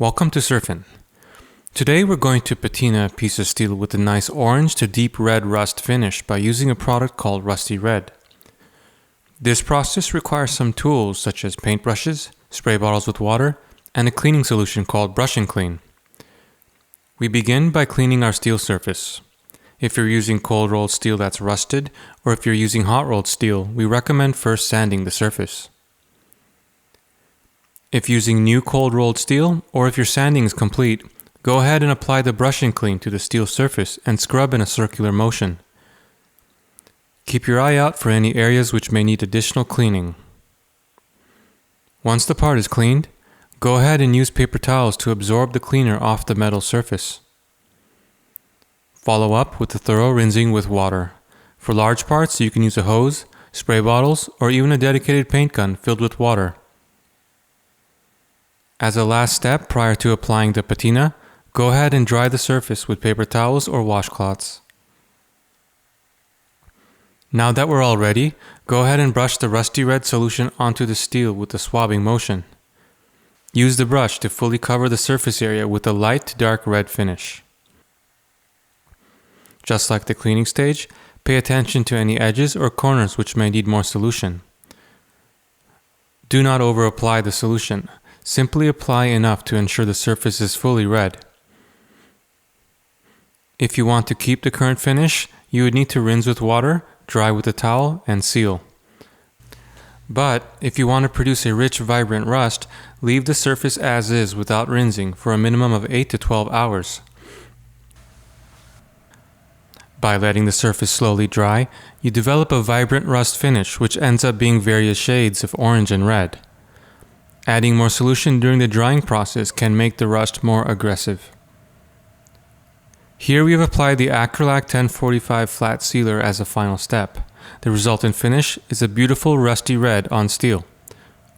Welcome to Surfin'. Today we're going to patina a piece of steel with a nice orange to deep red rust finish by using a product called Rusty Red. This process requires some tools such as paintbrushes, spray bottles with water, and a cleaning solution called Brush and Clean. We begin by cleaning our steel surface. If you're using cold rolled steel that's rusted, or if you're using hot rolled steel, we recommend first sanding the surface. If using new cold rolled steel, or if your sanding is complete, go ahead and apply the Brush and Clean to the steel surface and scrub in a circular motion. Keep your eye out for any areas which may need additional cleaning. Once the part is cleaned, go ahead and use paper towels to absorb the cleaner off the metal surface. Follow up with a thorough rinsing with water. For large parts, you can use a hose, spray bottles, or even a dedicated paint gun filled with water. As a last step prior to applying the patina, go ahead and dry the surface with paper towels or washcloths. Now that we're all ready, go ahead and brush the rusty red solution onto the steel with a swabbing motion. Use the brush to fully cover the surface area with a light to dark red finish. Just like the cleaning stage, pay attention to any edges or corners which may need more solution. Do not over-apply the solution. Simply apply enough to ensure the surface is fully red. If you want to keep the current finish, you would need to rinse with water, dry with a towel, and seal. But if you want to produce a rich, vibrant rust, leave the surface as is without rinsing for a minimum of 8 to 12 hours. By letting the surface slowly dry, you develop a vibrant rust finish which ends up being various shades of orange and red. Adding more solution during the drying process can make the rust more aggressive. Here we have applied the Acrylaq-1045 flat sealer as a final step. The resultant finish is a beautiful rusty red on steel.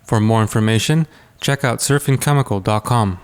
For more information, check out surfinchemical.com.